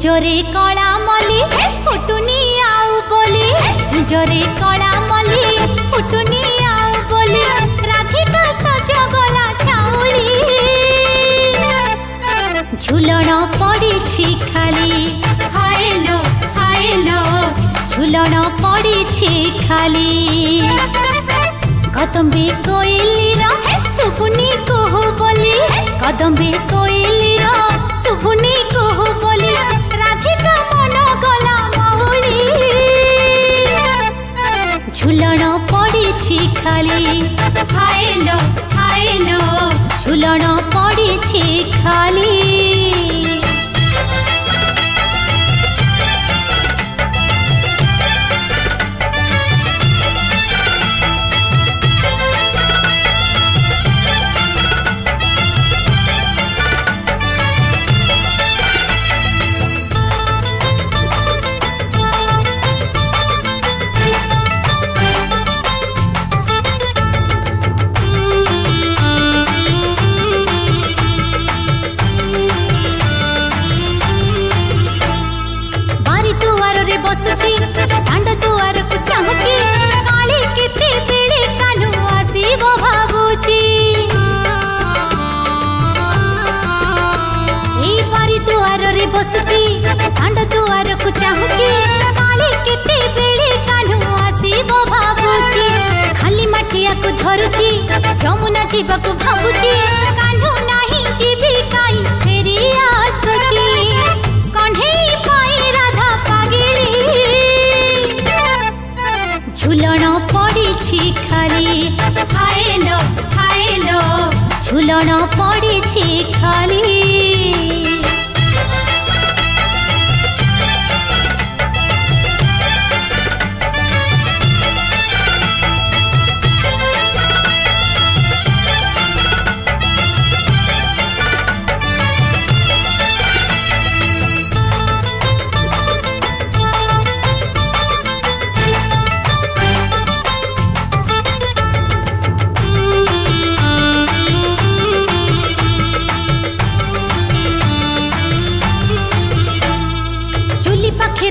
कुंजरे कला मली फुटुनी आउ बोली कुंजरे कला मली फुटुनी आउ बोली राधिका सज गला छाउली झुलन पड़ी खाली हायलो हायलो झुलन पड़ी खाली कदम्बे कोइलीर सुबुनी कोहु बोली कदम्बे कोइलीर सुबुनी कोहु बोली राधिका मन गला मौली झुलन पड़ी खाली हायलो हायलो झुलन पड़ी खाली बसुची दांड दुआर को चाहूची काली केते बेले कानु आसीबो भाबुची ई बारी दुआर रे बसुची दांड दुआर को चाहूची काली केते बेले कानु आसीबो भाबुची खाली माठिया को धरुची जमुना जीवा को भाबुची कान्हू नाही जीवी काई फेरी आसुची कन्हई पाई राधा पागिली झुलन पड़ी खाली हायलो हायलो झुलन पड़ी खाली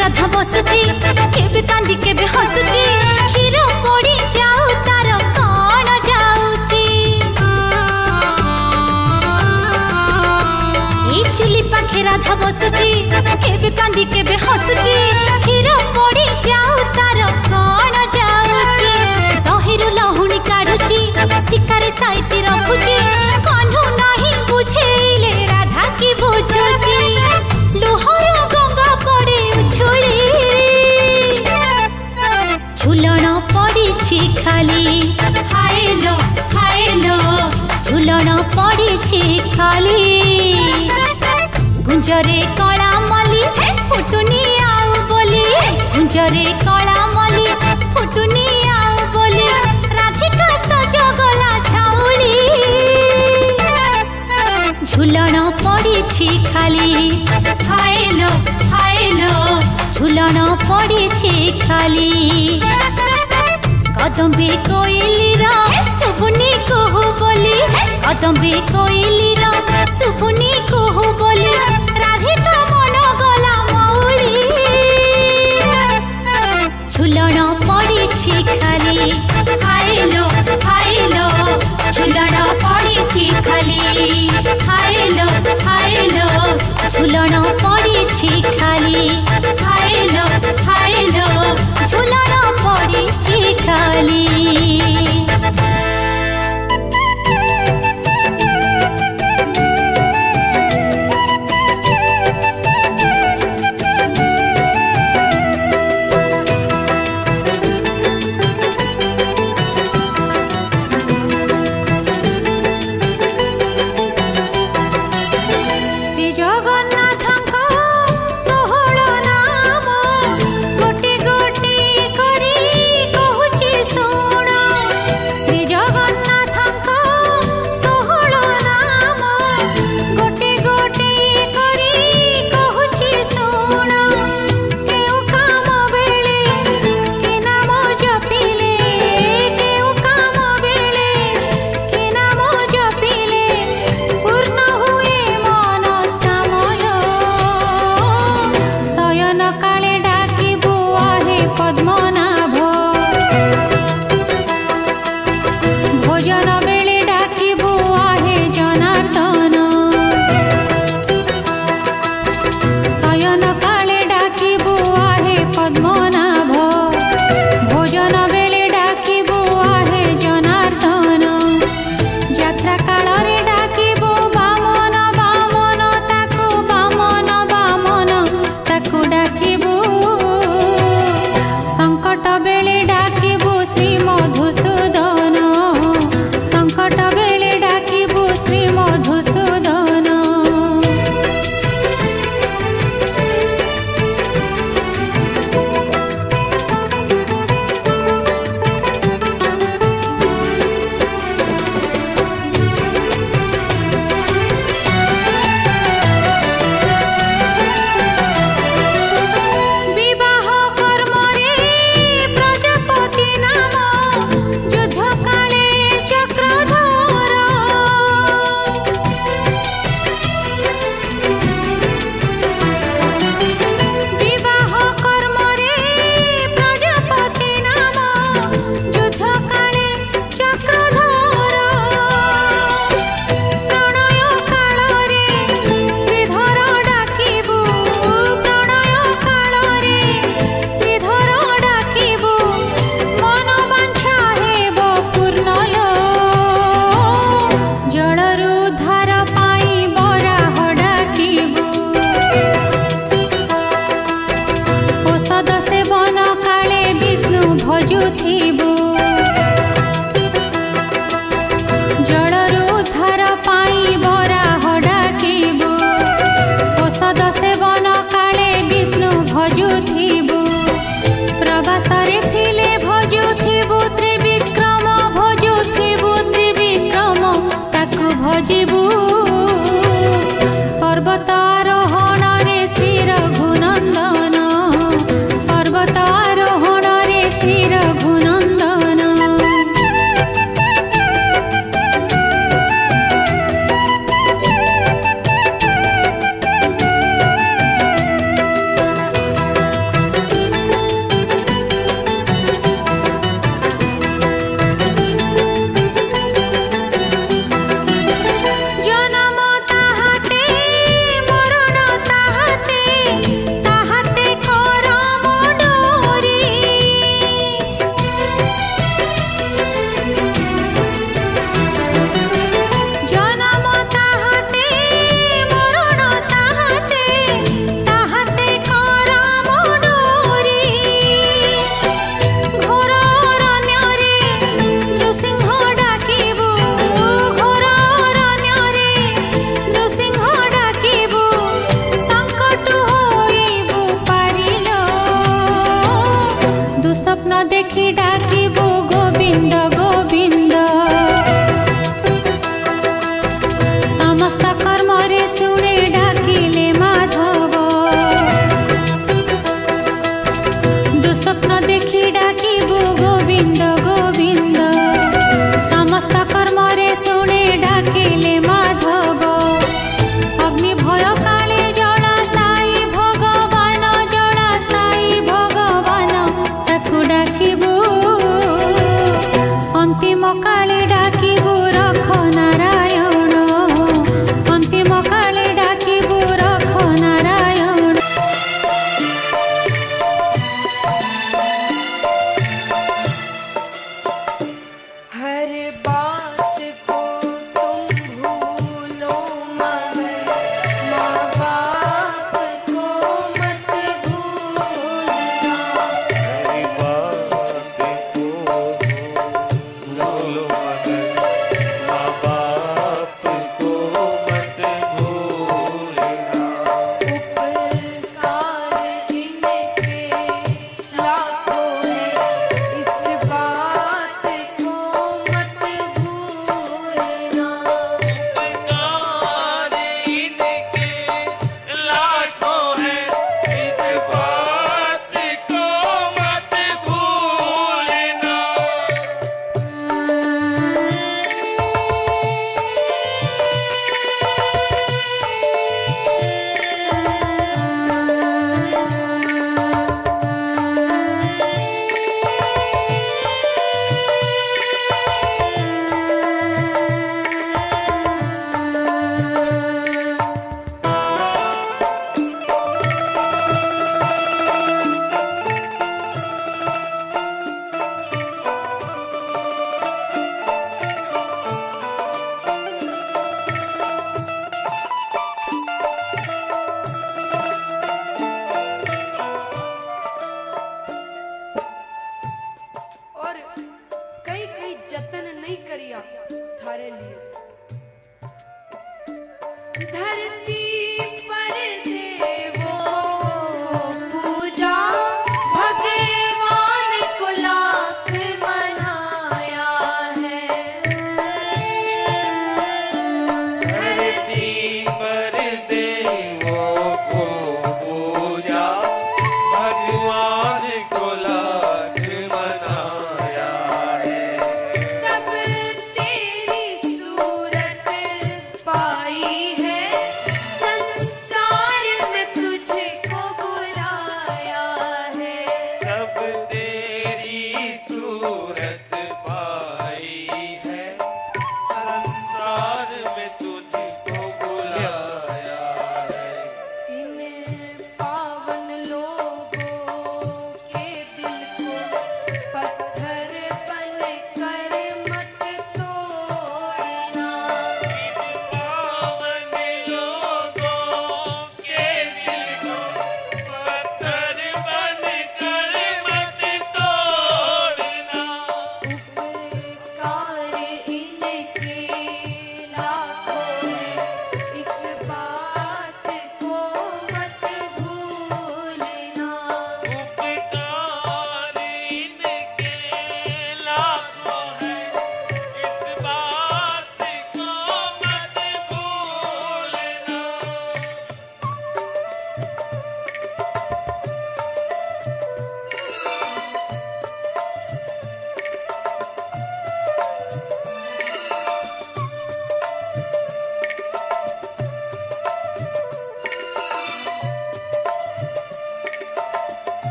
राधा बसुची केबे कांदी केबे हसुची खीर पड़ी जाऊ तार कौन जाऊची ई चुली पाखे राधा बसुची केबे कांदी केबे हसुची खीर पड़ी जाऊ तार कौन जाऊची दहिरु लहुणी काढुची शिकारे साइती रखुची कान्हू नाही बुझेइले राधा की बुझुची लुहरु गंगा पड़े उछुली झुलन पड़ी खाली हायलो हायलो झुलन पड़ी खाली कुंजरे कला मली फुटुनी आउ बोली कुंजरे कला मली फुटुनी आउ बोली राधिका सज गला छाउली झुलन पड़ी खाली हायलो हायलो झुलन पड़ी खाली कदम्बे कोइलीर सुबुनी कोहु बोली कदम्बे कोइलीर सुबुनी कोहु बोली राधिका मन गला मौली झुलन पड़ी खाली हायलो हायलो झुलन पड़ी खाली हायलो हायलो झुलन पड़ी खाली हायलो हायलो झुलन पड़ी खाली गोटे गोटे करी कहूची सुण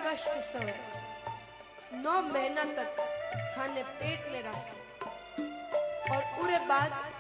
कष्ट सहे 9 महीना तक थाने पेट में रखे और पूरे बाद